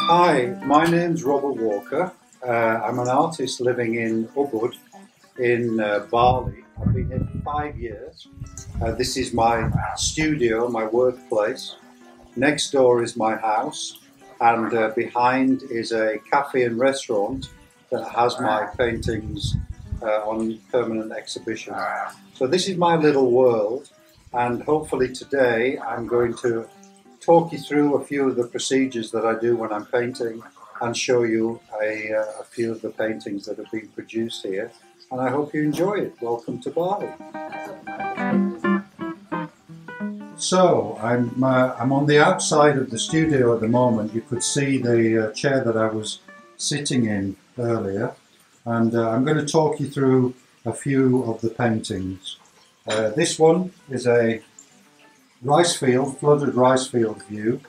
Hi, my name's Robert Walker. I'm an artist living in Ubud in Bali. I've been here for 5 years. This is my studio, my workplace. Next door is my house, and behind is a cafe and restaurant that has my paintings on permanent exhibition. So this is my little world, and hopefully today I'm going to talk you through a few of the procedures that I do when I'm painting and show you a few of the paintings that have been produced here, and I hope you enjoy it. Welcome to Bali. So I'm on the outside of the studio at the moment. You could see the chair that I was sitting in earlier, and I'm going to talk you through a few of the paintings. This one is a flooded rice field view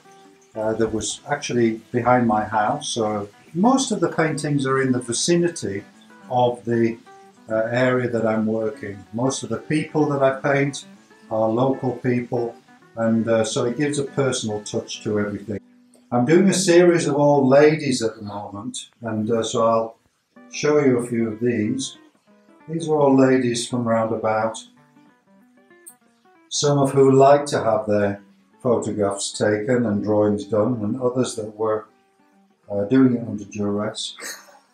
that was actually behind my house. So most of the paintings are in the vicinity of the area that I'm working. Most of the people that I paint are local people, and so it gives a personal touch to everything. I'm doing a series of old ladies at the moment, and so I'll show you a few of these. These are old ladies from round about, some of who like to have their photographs taken and drawings done, and others that were doing it under duress,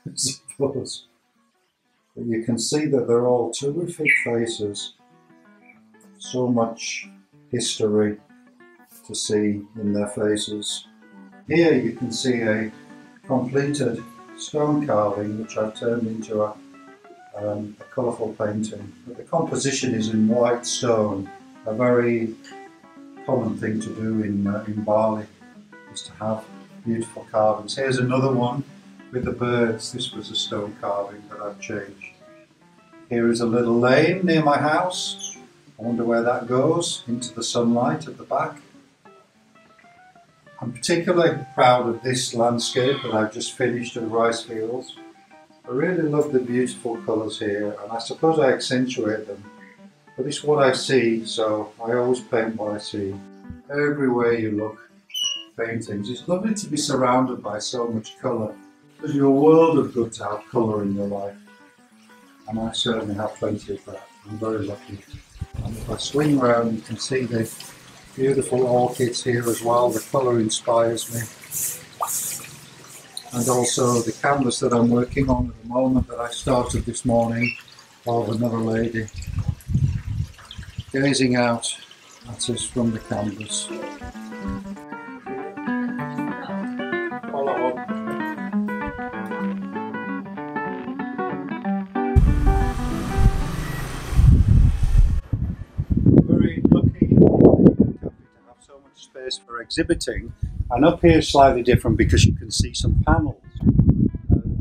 I suppose. But you can see that they're all terrific faces. So much history to see in their faces. Here you can see a completed stone carving which I've turned into a colourful painting. But the composition is in white stone. A very common thing to do in Bali is to have beautiful carvings. Here's another one with the birds. This was a stone carving that I've changed. Here is a little lane near my house. I wonder where that goes, into the sunlight at the back. I'm particularly proud of this landscape that I've just finished of rice fields. I really love the beautiful colours here, and I suppose I accentuate them. But it's what I see, so I always paint what I see. Everywhere you look, paintings. It's lovely to be surrounded by so much colour. There's a world of good to have colour in your life. And I certainly have plenty of that. I'm very lucky. And if I swing around, you can see the beautiful orchids here as well. The colour inspires me. And also the canvas that I'm working on at the moment that I started this morning of another lady gazing out at us from the canvas. Follow on. Very lucky in the cafe to have so much space for exhibiting, and up here is slightly different because you can see some panels.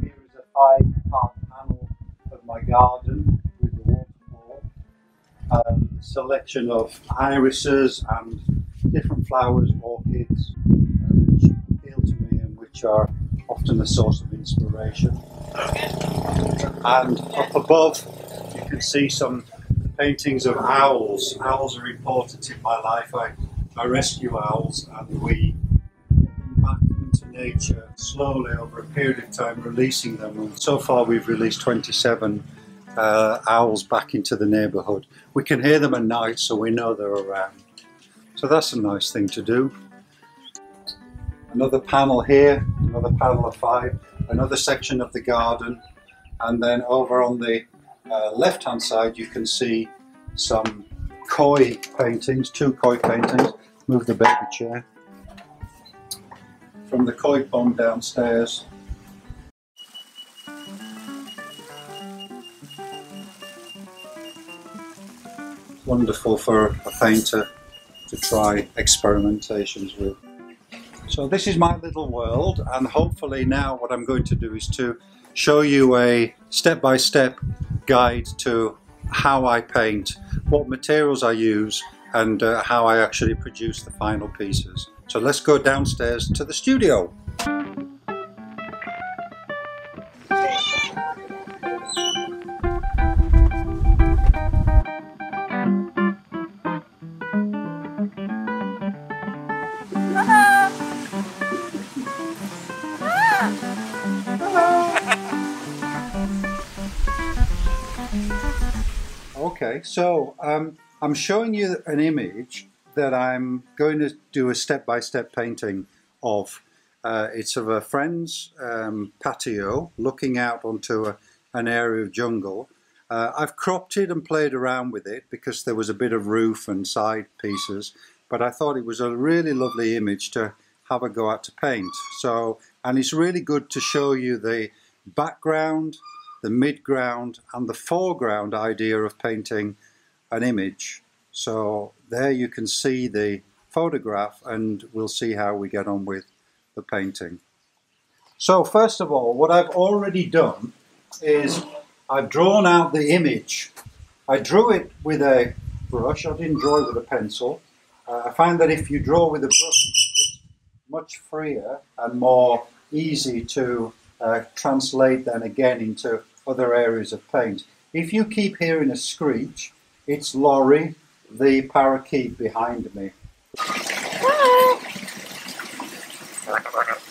Here is a 5-part panel of my garden with the waterfall. Selection of irises and different flowers, orchids, which appeal to me and which are often a source of inspiration. And up above you can see some paintings of owls. Owls are important in my life. I rescue owls, and we get them back into nature slowly over a period of time, releasing them. And so far we've released 27 owls back into the neighbourhood. We can hear them at night, so we know they're around. So that's a nice thing to do. Another panel here, another panel of 5, another section of the garden, and then over on the left hand side you can see some koi paintings, 2 koi paintings. Move the baby chair. From the koi pond downstairs. Wonderful for a painter to try experimentations with. So this is my little world, and hopefully now what I'm going to do is to show you a step-by-step guide to how I paint, what materials I use, and how I actually produce the final pieces. So let's go downstairs to the studio. Okay, so I'm showing you an image that I'm going to do a step-by-step painting of. It's of a friend's patio looking out onto an area of jungle. I've cropped it and played around with it because there was a bit of roof and side pieces, but I thought it was a really lovely image to have a go at to paint. So, and it's really good to show you the background, the midground and the foreground idea of painting an image. So there you can see the photograph and we'll see how we get on with the painting. So first of all, what I've already done is I've drawn out the image. I drew it with a brush, I didn't draw it with a pencil. I find that if you draw with a brush it's just much freer and more easy to translate then again into other areas of paint. If you keep hearing a screech, it's Laurie, the parakeet behind me.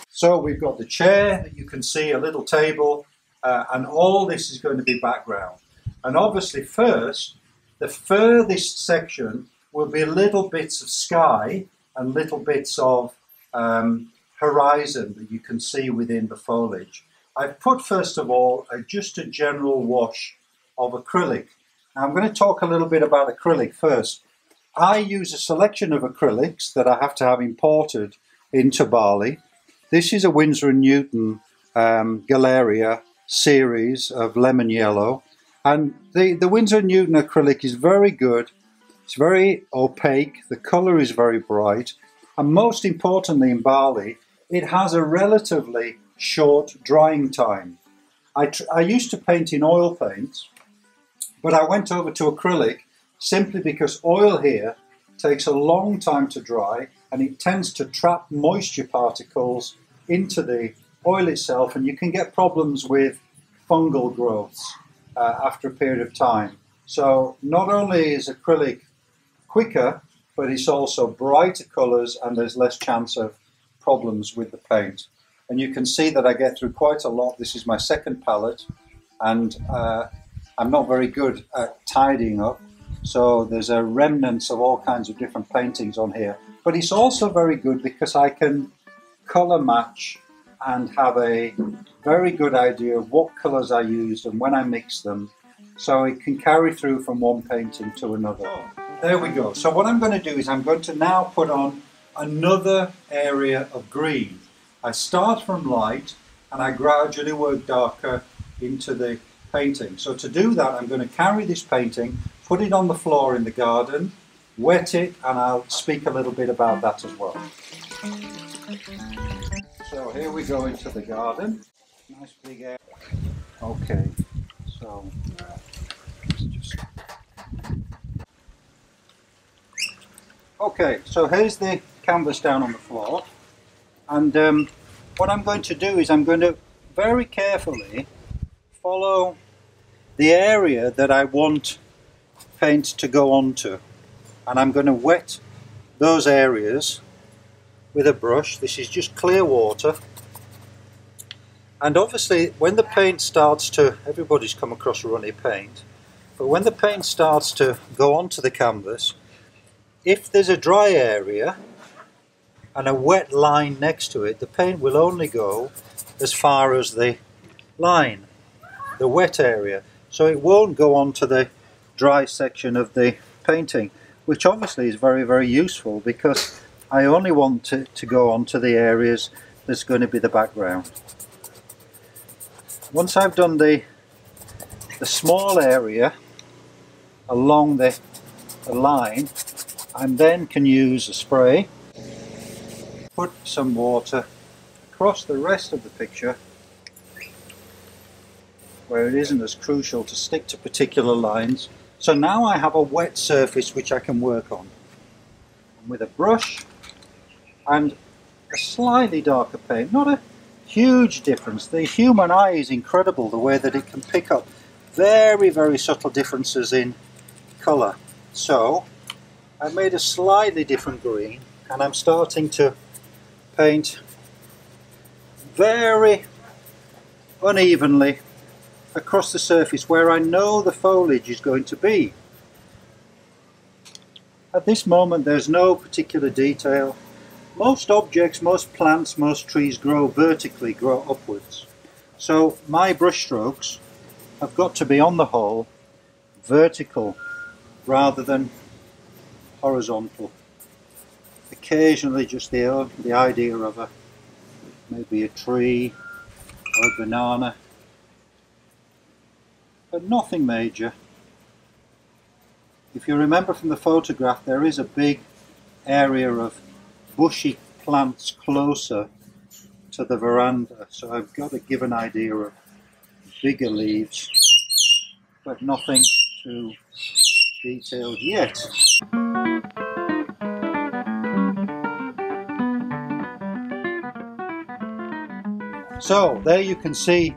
So we've got the chair that you can see, a little table, and all this is going to be background. And obviously first, the furthest section will be little bits of sky and little bits of horizon that you can see within the foliage. I've put first of all just a general wash of acrylic. Now I'm going to talk a little bit about acrylic first. I use a selection of acrylics that I have to have imported into Bali. This is a Winsor & Newton Galeria series of lemon yellow, and the Winsor & Newton acrylic is very good. It's very opaque, the colour is very bright, and most importantly in Bali it has a relatively short drying time. I used to paint in oil paints, but I went over to acrylic simply because oil here takes a long time to dry and it tends to trap moisture particles into the oil itself, and you can get problems with fungal growths after a period of time. So not only is acrylic quicker, but it's also brighter colours and there's less chance of problems with the paint. And you can see that I get through quite a lot. This is my second palette, and I'm not very good at tidying up, so there's a remnants of all kinds of different paintings on here. But it's also very good because I can colour match and have a very good idea of what colours I used and when I mix them, so it can carry through from one painting to another. There we go. So what I'm going to do is I'm going to now put on another area of green. I start from light and I gradually work darker into the painting. So to do that, I'm going to carry this painting, put it on the floor in the garden, wet it, and I'll speak a little bit about that as well. So here we go into the garden. Nice big area. Okay, so okay, so here's the canvas down on the floor. And what I'm going to do is I'm going to very carefully follow the area that I want paint to go onto. And I'm going to wet those areas with a brush. This is just clear water. And obviously when the paint starts to, everybody's come across runny paint, but when the paint starts to go onto the canvas, if there's a dry area and a wet line next to it, the paint will only go as far as the line, the wet area. So it won't go onto the dry section of the painting, which obviously is very, very useful because I only want it to go onto the areas that's going to be the background. Once I've done the small area along the line, I then can use a spray, put some water across the rest of the picture where it isn't as crucial to stick to particular lines. So now I have a wet surface which I can work on. And with a brush and a slightly darker paint, not a huge difference. The human eye is incredible, the way that it can pick up very, very subtle differences in colour. So I made a slightly different green and I'm starting to paint very unevenly across the surface where I know the foliage is going to be. At this moment there's no particular detail. Most objects, most plants, most trees grow vertically, grow upwards. So my brush strokes have got to be on the whole vertical rather than horizontal. Occasionally just the idea of maybe a tree or a banana, but nothing major. If you remember from the photograph, there is a big area of bushy plants closer to the veranda, so I've got to give an idea of bigger leaves, but nothing too detailed yet. So there you can see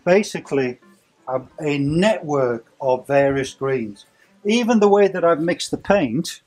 basically a network of various greens. Even the way that I've mixed the paint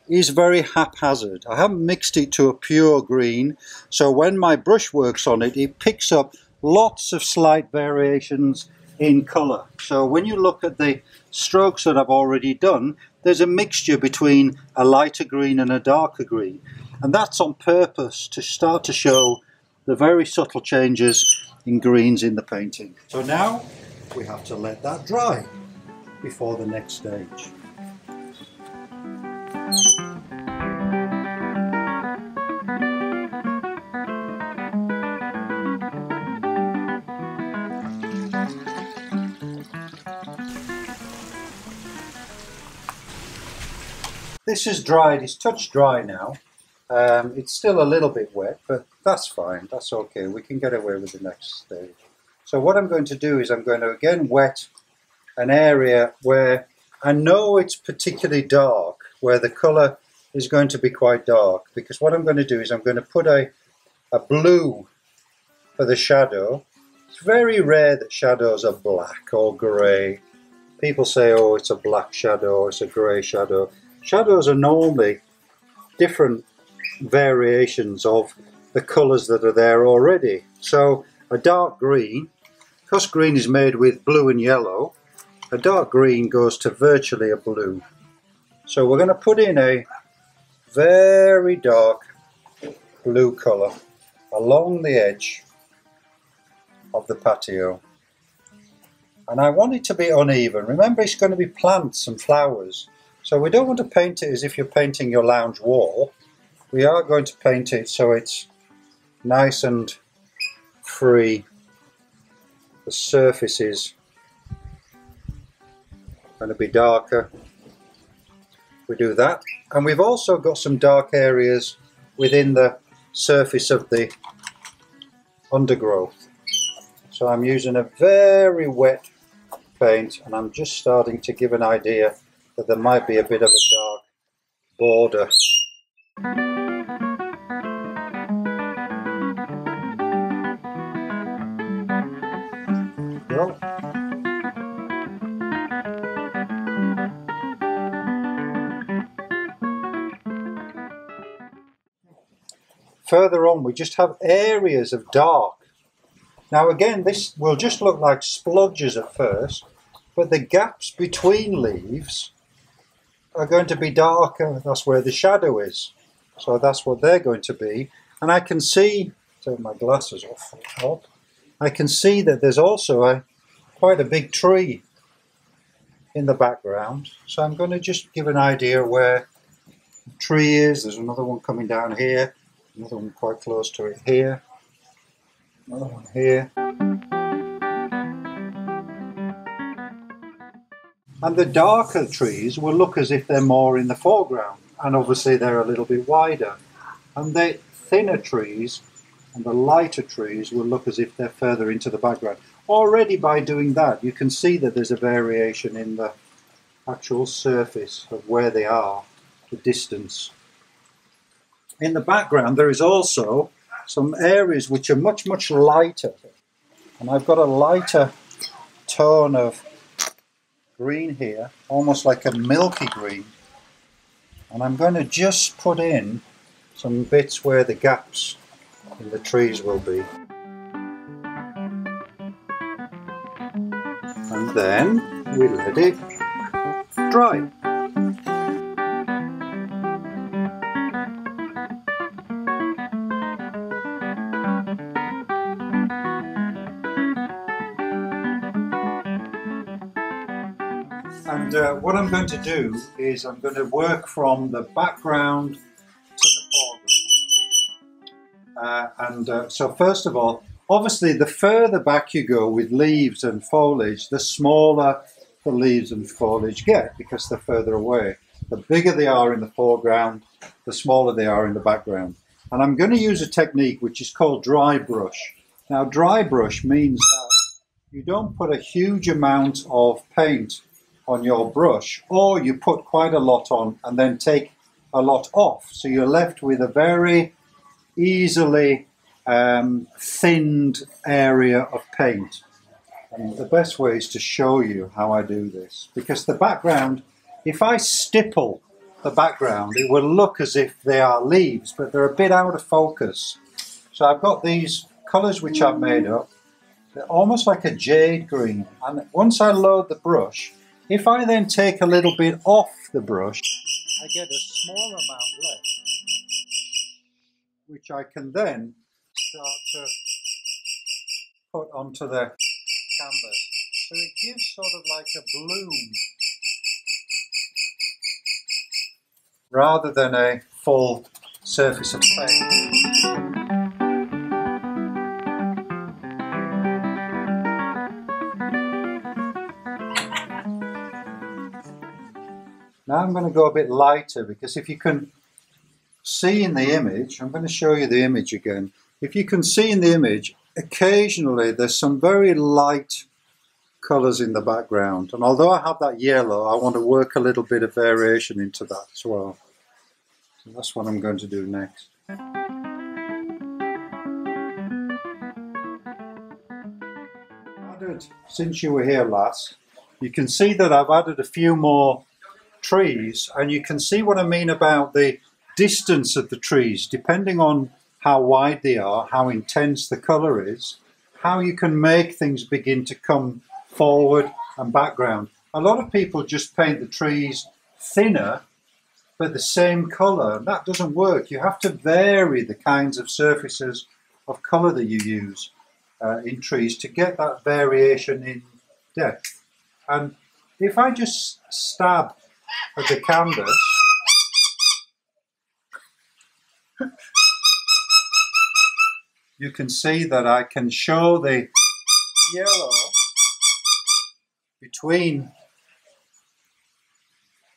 is very haphazard. I haven't mixed it to a pure green, so when my brush works on it, it picks up lots of slight variations in colour. So when you look at the strokes that I've already done, there's a mixture between a lighter green and a darker green, and that's on purpose to start to show the very subtle changes in greens in the painting. So now we have to let that dry before the next stage. This is dried, it's touch dry now. It's still a little bit wet, but that's fine, that's okay. We can get away with the next stage. So what I'm going to do is I'm going to again wet an area where I know it's particularly dark, where the colour is going to be quite dark, because what I'm going to do is I'm going to put a blue for the shadow. It's very rare that shadows are black or grey. People say, oh, it's a black shadow, or it's a grey shadow. Shadows are normally different variations of the colours that are there already. So a dark green, because green is made with blue and yellow, a dark green goes to virtually a blue. So we're going to put in a very dark blue colour along the edge of the patio. And I want it to be uneven. Remember, it's going to be plants and flowers. So we don't want to paint it as if you're painting your lounge wall. We are going to paint it so it's nice and free. The surface is going to be darker. We do that, and we've also got some dark areas within the surface of the undergrowth. So I'm using a very wet paint, and I'm just starting to give an idea that there might be a bit of a dark border. Well, further on we just have areas of dark. Now again, this will just look like splodges at first, but the gaps between leaves are going to be darker. That's where the shadow is. So that's what they're going to be. And I can see, take my glasses off, I can see that there's also quite a big tree in the background. So I'm going to just give an idea where the tree is. There's another one coming down here, another one quite close to it here, another one here. And the darker trees will look as if they're more in the foreground, and obviously they're a little bit wider. And the thinner trees and the lighter trees will look as if they're further into the background. Already by doing that, you can see that there's a variation in the actual surface of where they are, the distance. In the background there is also some areas which are much, much lighter. And I've got a lighter tone of green here, almost like a milky green, and I'm going to just put in some bits where the gaps in the trees will be. and then we let it dry. And what I'm going to do is I'm going to work from the background to the foreground. So first of all, obviously the further back you go with leaves and foliage, the smaller the leaves and foliage get because they're further away. The bigger they are in the foreground, the smaller they are in the background. And I'm going to use a technique which is called dry brush. Now dry brush means that you don't put a huge amount of paint on your brush, or you put quite a lot on and then take a lot off. So you're left with a very easily thinned area of paint. And the best way is to show you how I do this, because the background, if I stipple the background, it will look as if they are leaves, but they're a bit out of focus. So I've got these colours which I've made up. They're almost like a jade green, and once I load the brush, if I then take a little bit off the brush, I get a small amount left, which I can then start to put onto the canvas. So it gives sort of like a bloom rather than a full surface of paint. Now I'm going to go a bit lighter, because if you can see in the image, I'm going to show you the image again. If you can see in the image, occasionally there's some very light colours in the background. And although I have that yellow, I want to work a little bit of variation into that as well. So that's what I'm going to do next. Since you were here last, you can see that I've added a few more trees, and you can see what I mean about the distance of the trees, depending on how wide they are, how intense the colour is, how you can make things begin to come forward and background. A lot of people just paint the trees thinner but the same colour. That doesn't work. You have to vary the kinds of surfaces of colour that you use in trees to get that variation in depth. And if I just stab at the canvas, you can see that I can show the yellow between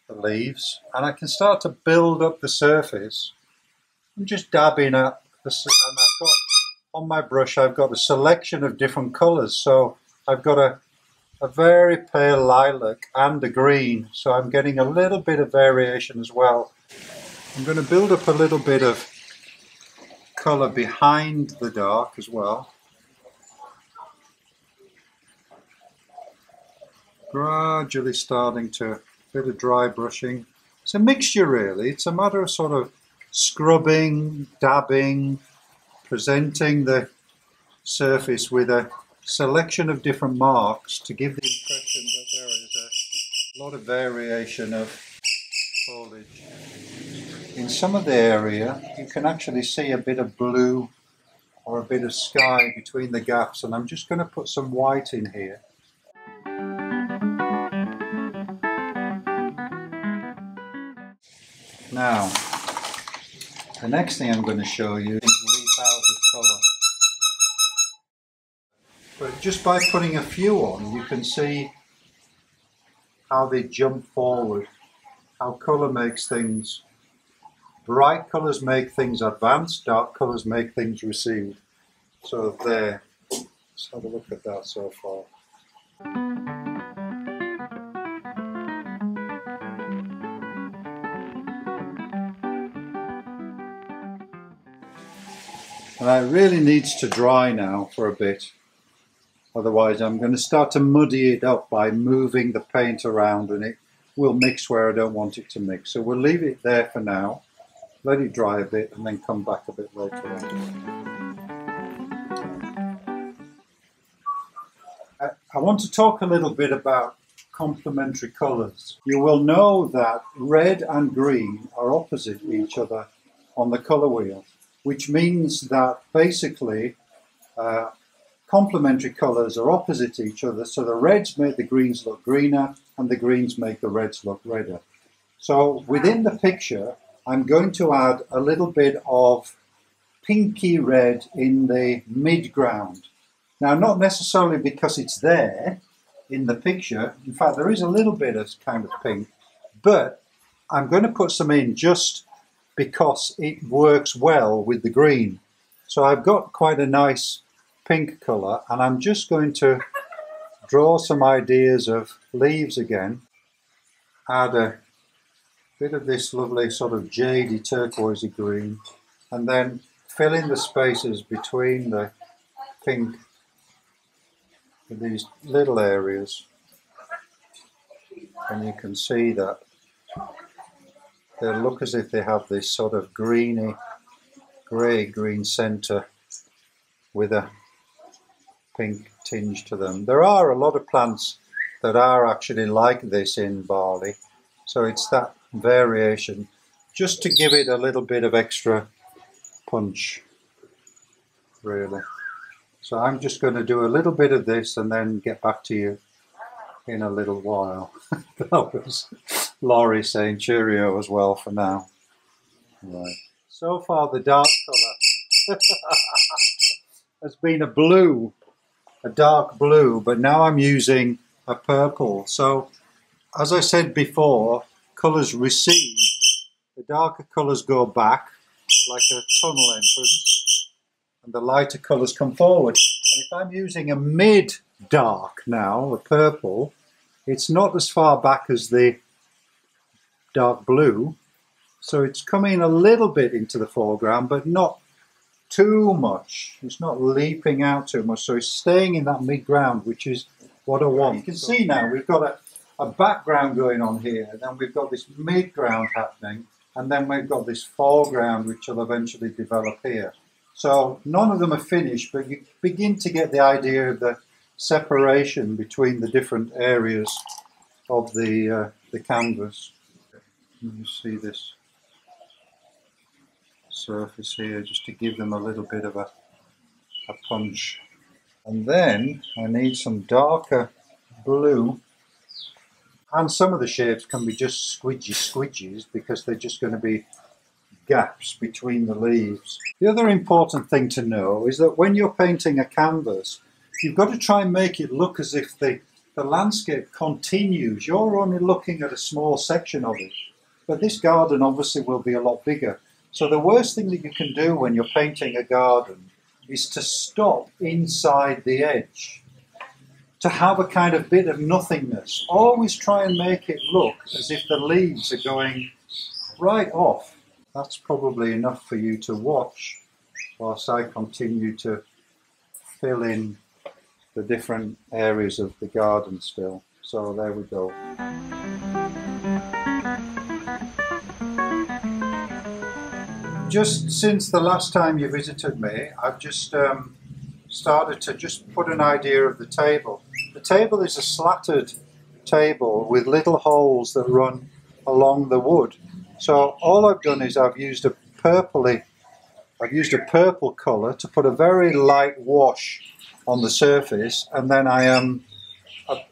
the leaves, and I can start to build up the surface. I'm just dabbing at the, and I've got on my brush, I've got a selection of different colours. So I've got a very pale lilac and a green, so I'm getting a little bit of variation as well. I'm going to build up a little bit of colour behind the dark as well. Gradually starting to, bit of dry brushing. It's a mixture really, it's a matter of sort of scrubbing, dabbing, presenting the surface with a selection of different marks to give the impression that there is a lot of variation of foliage. In some of the area you can actually see a bit of blue or a bit of sky between the gaps, and I'm just going to put some white in here. Now, the next thing I'm going to show you is leaf out with colour. But just by putting a few on, you can see how they jump forward, how colour makes things. Bright colours make things advance, dark colours make things recede. So there, let's have a look at that so far. And it really needs to dry now for a bit. Otherwise I'm going to start to muddy it up by moving the paint around, and it will mix where I don't want it to mix. So we'll leave it there for now, let it dry a bit, and then come back a bit later on. I want to talk a little bit about complementary colours. You will know that red and green are opposite each other on the colour wheel, which means that basically complementary colours are opposite each other, so the reds make the greens look greener and the greens make the reds look redder. So within the picture, I'm going to add a little bit of pinky red in the midground. Now, not necessarily because it's there in the picture. In fact, there is a little bit of kind of pink, but I'm going to put some in just because it works well with the green. So I've got quite a nice pink colour, and I'm just going to draw some ideas of leaves again, add a bit of this lovely sort of jadey turquoisey green, and then fill in the spaces between the pink with these little areas. And you can see that they look as if they have this sort of greeny, grey-green centre with a pink tinge to them. There are a lot of plants that are actually like this in Bali, so it's that variation, just to give it a little bit of extra punch, really. So I'm just going to do a little bit of this and then get back to you in a little while. That was Laurie saying cheerio as well for now. Right. So far the dark colour has been a dark blue, but now I'm using a purple. So as I said before, colours recede, the darker colours go back like a tunnel entrance, and the lighter colours come forward. And if I'm using a mid-dark now, a purple, it's not as far back as the dark blue, so it's coming a little bit into the foreground, but not too much. It's not leaping out too much, so it's staying in that mid-ground, which is what I want. You can see now we've got a background going on here, then we've got this mid-ground happening, and then we've got this foreground which will eventually develop here. So none of them are finished, but you begin to get the idea of the separation between the different areas of the canvas. You see this surface here, just to give them a little bit of a punch. And then I need some darker blue, and some of the shapes can be just squidges because they're just going to be gaps between the leaves. The other important thing to know is that when you're painting a canvas, you've got to try and make it look as if the landscape continues. You're only looking at a small section of it, but this garden obviously will be a lot bigger. So the worst thing that you can do when you're painting a garden is to stop inside the edge, to have a kind of bit of nothingness. Always try and make it look as if the leaves are going right off. That's probably enough for you to watch whilst I continue to fill in the different areas of the garden still. So there we go. Just since the last time you visited me, I've just started to just put an idea of the table. The table is a slatted table with little holes that run along the wood. So all I've done is I've used a purple colour to put a very light wash on the surface, and then I am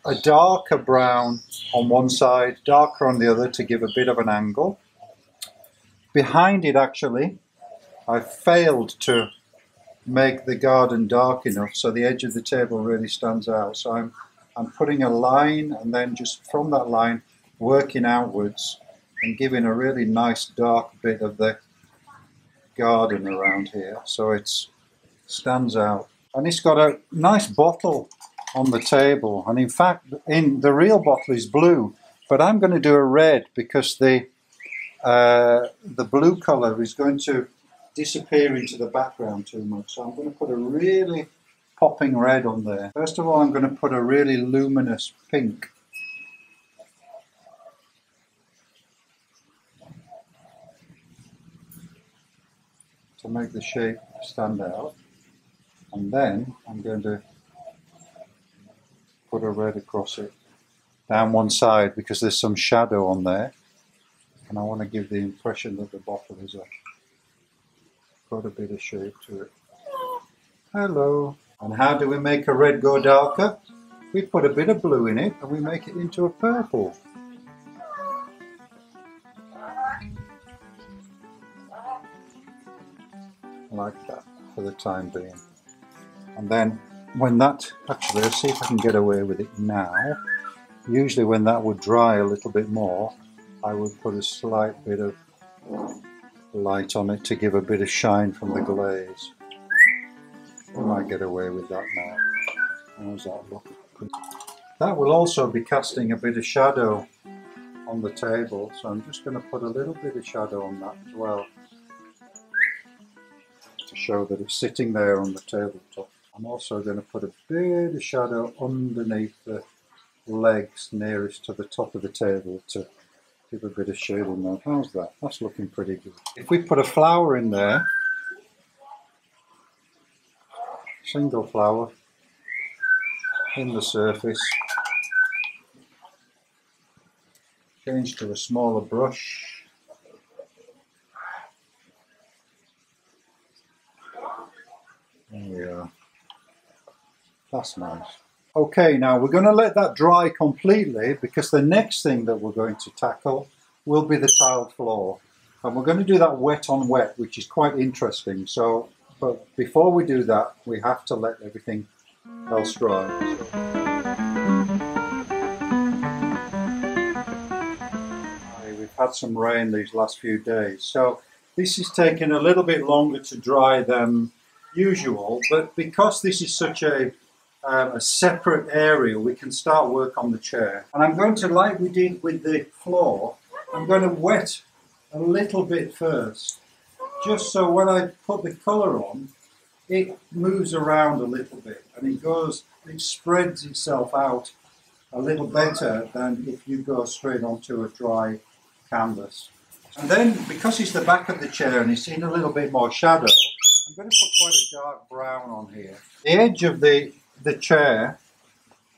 a darker brown on one side, darker on the other to give a bit of an angle. Behind it, actually, I failed to make the garden dark enough so the edge of the table really stands out. So I'm putting a line, and then just from that line working outwards and giving a really nice dark bit of the garden around here so it stands out. And it's got a nice bottle on the table, and in fact the real bottle is blue, but I'm going to do a red because the blue colour is going to disappear into the background too much. So I'm going to put a really popping red on there. First of all, I'm going to put a really luminous pink. To make the shape stand out. And then I'm going to put put a red across it down one side because there's some shadow on there, and I want to give the impression that the bottle is got a bit of shape to it. Hello. And how do we make a red go darker? We put a bit of blue in it and we make it into a purple. Like that for the time being. And then when that, actually let's see if I can get away with it now. Usually when that would dry a little bit more, I would put a slight bit of light on it to give a bit of shine from the glaze. I might get away with that now. How does that look? That will also be casting a bit of shadow on the table, so I'm just going to put a little bit of shadow on that as well to show that it's sitting there on the tabletop. I'm also going to put a bit of shadow underneath the legs nearest to the top of the table to give a bit of shade in there. How's that? That's looking pretty good. If we put a flower in there, single flower in the surface, change to a smaller brush, there we are. That's nice. Okay, now we're going to let that dry completely because the next thing that we're going to tackle will be the tiled floor. And we're going to do that wet on wet, which is quite interesting. So, but before we do that, we have to let everything else dry. We've had some rain these last few days, so this is taking a little bit longer to dry than usual, but because this is such a separate area, we can start work on the chair. And I'm going to, like we did with the floor, I'm going to wet a little bit first, just so when I put the colour on, it moves around a little bit and it spreads itself out a little better than if you go straight onto a dry canvas. And then, because it's the back of the chair and it's in a little bit more shadow, I'm going to put quite a dark brown on here. The edge of the chair,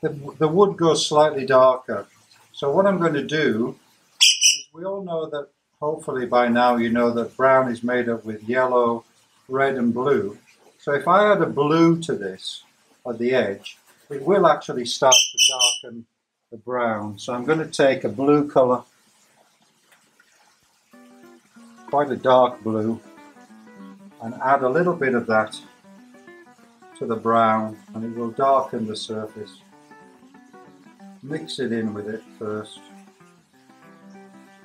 the wood goes slightly darker. So what I'm going to do is, we all know that, hopefully by now you know that brown is made up with yellow, red and blue. So if I add a blue to this at the edge, it will actually start to darken the brown. So I'm going to take a blue colour, quite a dark blue, and add a little bit of that to the brown, and it will darken the surface. Mix it in with it first,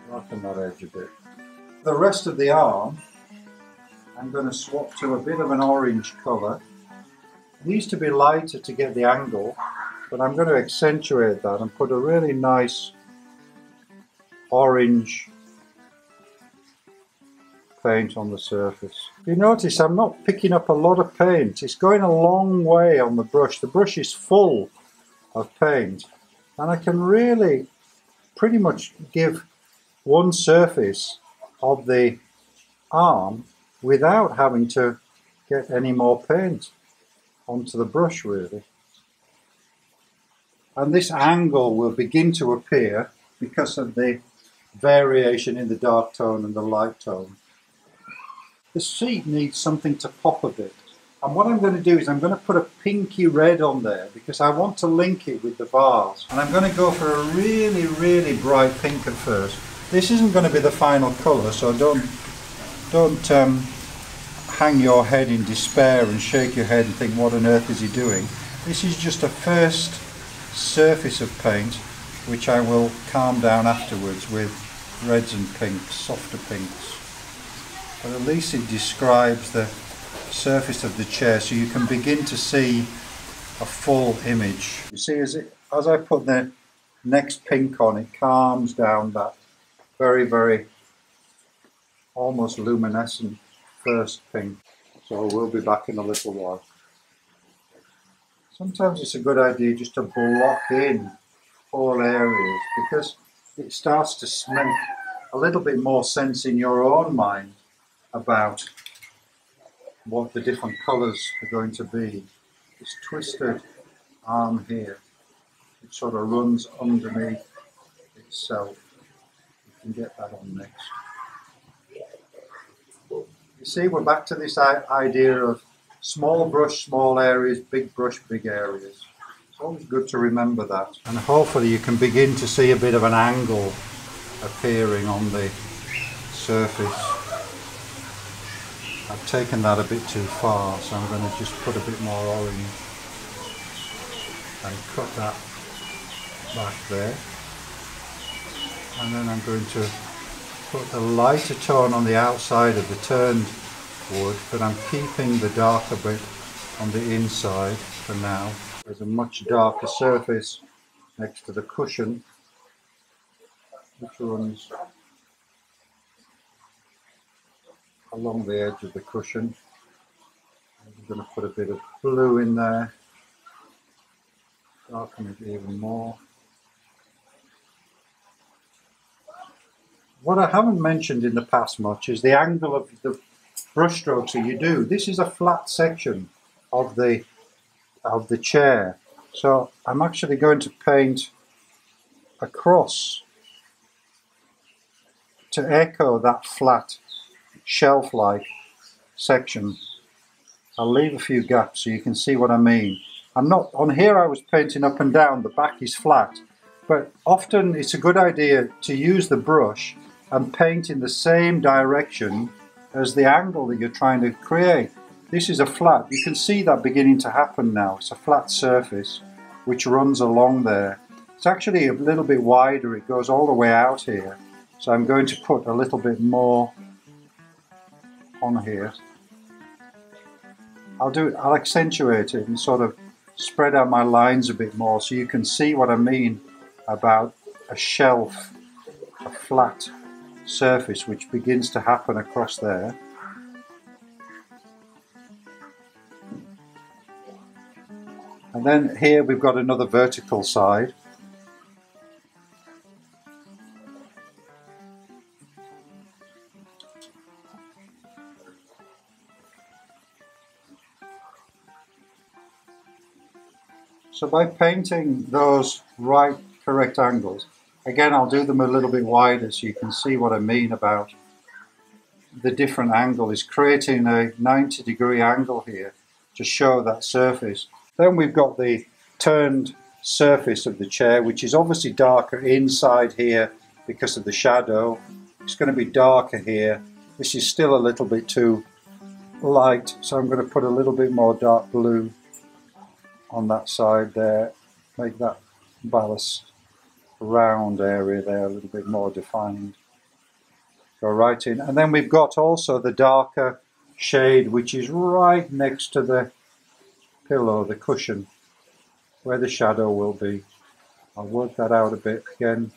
darken that edge a bit. The rest of the arm I'm going to swap to a bit of an orange colour. It needs to be lighter to get the angle, but I'm going to accentuate that and put a really nice orange paint on the surface. You notice I'm not picking up a lot of paint. It's going a long way on the brush. The brush is full of paint, and I can really pretty much give one surface of the arm without having to get any more paint onto the brush, really. And this angle will begin to appear because of the variation in the dark tone and the light tone. The seat needs something to pop a bit, and what I'm going to do is I'm going to put a pinky red on there because I want to link it with the vase, and I'm going to go for a really bright pink at first. This isn't going to be the final colour, so don't hang your head in despair and shake your head and think, what on earth is he doing? This is just a first surface of paint which I will calm down afterwards with reds and pinks, softer pinks. But at least it describes the surface of the chair so you can begin to see a full image. You see, as I put the next pink on, it calms down that very almost luminescent first pink. So we'll be back in a little while. Sometimes it's a good idea just to block in all areas because it starts to make a little bit more sense in your own mind about what the different colours are going to be. This twisted arm here. It sort of runs underneath itself. You can get that on next. You see, we're back to this idea of small brush, small areas, big brush, big areas. It's always good to remember that. And hopefully you can begin to see a bit of an angle appearing on the surface. I've taken that a bit too far, so I'm going to just put a bit more orange and cut that back there. And then I'm going to put a lighter tone on the outside of the turned wood, but I'm keeping the darker bit on the inside for now. There's a much darker surface next to the cushion, which runs along the edge of the cushion. I'm going to put a bit of blue in there, darken it even more. What I haven't mentioned in the past much is the angle of the brush strokes that you do. This is a flat section of the chair, so I'm actually going to paint across to echo that flat shelf-like section. I'll leave a few gaps so you can see what I mean. I'm not on here. I was painting up and down, the back is flat, but often it's a good idea to use the brush and paint in the same direction as the angle that you're trying to create. This is a flat, you can see that beginning to happen now. It's a flat surface which runs along there. It's actually a little bit wider, it goes all the way out here. So I'm going to put a little bit more on here. I'll accentuate it and sort of spread out my lines a bit more so you can see what I mean about a shelf, a flat surface which begins to happen across there. And then here we've got another vertical side. So by painting those right correct angles, again I'll do them a little bit wider so you can see what I mean about the different angle. Is creating a 90-degree angle here to show that surface. Then we've got the turned surface of the chair, which is obviously darker inside here because of the shadow. It's going to be darker here. This is still a little bit too light, so I'm going to put a little bit more dark blue on that side there, make that ballast round area there a little bit more defined. Go right in, and then we've got also the darker shade which is right next to the pillow, the cushion, where the shadow will be. I'll work that out a bit again,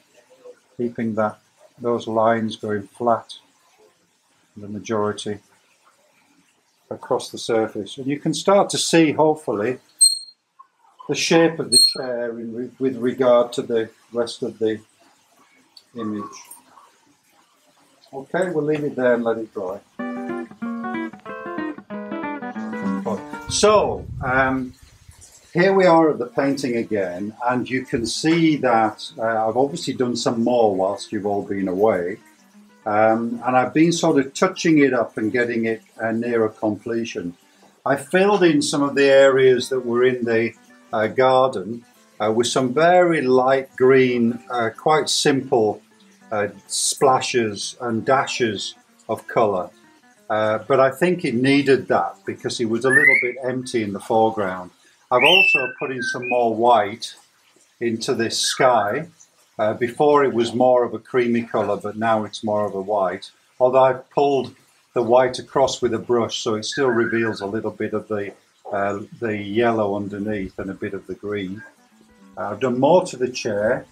keeping those lines going flat, the majority across the surface. And you can start to see, hopefully, the shape of the chair with regard to the rest of the image. Okay, we'll leave it there and let it dry. So, here we are at the painting again, and you can see that I've obviously done some more whilst you've all been away. And I've been sort of touching it up and getting it nearer completion. I filled in some of the areas that were in the garden with some very light green, quite simple splashes and dashes of colour. But I think it needed that because it was a little bit empty in the foreground. I've also put in some more white into this sky. Before it was more of a creamy colour, but now it's more of a white. Although I've pulled the white across with a brush, so it still reveals a little bit of the yellow underneath and a bit of the green. I've done more to the chair,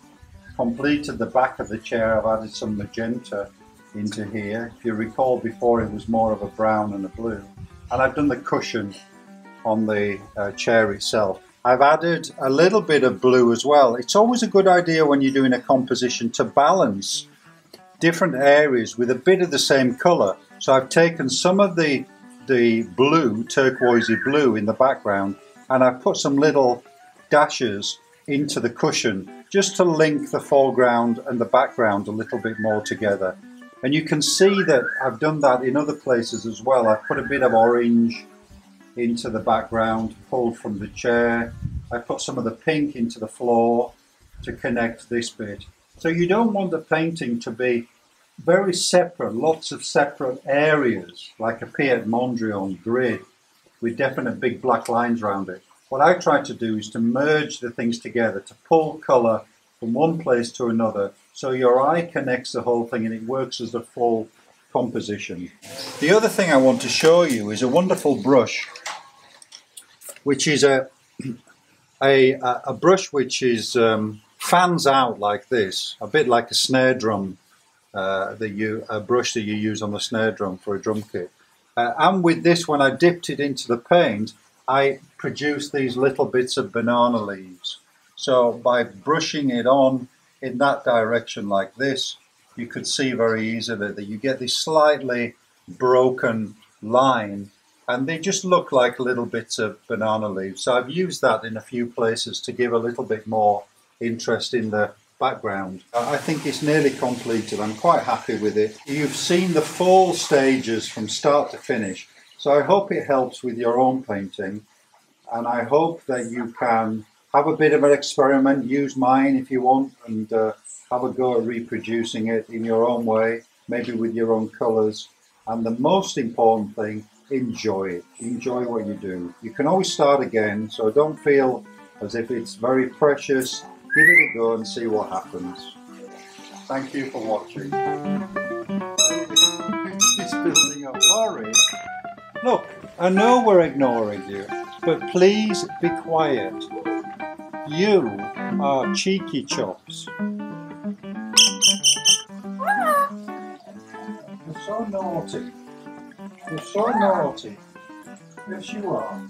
completed the back of the chair. I've added some magenta into here. If you recall, before it was more of a brown and a blue. And I've done the cushion on the chair itself. I've added a little bit of blue as well. It's always a good idea when you're doing a composition to balance different areas with a bit of the same colour. So I've taken some of the blue, turquoisey blue in the background, and I've put some little dashes into the cushion just to link the foreground and the background a little bit more together. And you can see that I've done that in other places as well. I've put a bit of orange into the background, pulled from the chair. I put some of the pink into the floor to connect this bit. So you don't want the painting to be very separate, lots of separate areas, like a Piet Mondrian grid with definite big black lines around it. What I try to do is to merge the things together, to pull colour from one place to another, so your eye connects the whole thing and it works as a full composition. The other thing I want to show you is a wonderful brush, which is a brush which is fans out like this, a bit like a snare drum, a brush that you use on the snare drum for a drum kit. And with this, when I dipped it into the paint, I produced these little bits of banana leaves. So by brushing it on in that direction like this, you could see very easily that you get this slightly broken line, and they just look like little bits of banana leaves. So I've used that in a few places to give a little bit more interest in the background. I think it's nearly completed. I'm quite happy with it. You've seen the full stages from start to finish, so I hope it helps with your own painting, and I hope that you can have a bit of an experiment, use mine if you want, and have a go at reproducing it in your own way, maybe with your own colours. And the most important thing, enjoy it. Enjoy what you do. You can always start again, so don't feel as if it's very precious. Give it a go and see what happens. Thank you for watching. It's building up. Laurie, look, I know we're ignoring you, but please be quiet. You are cheeky chops. You're so naughty. You're so naughty. Yes, you are.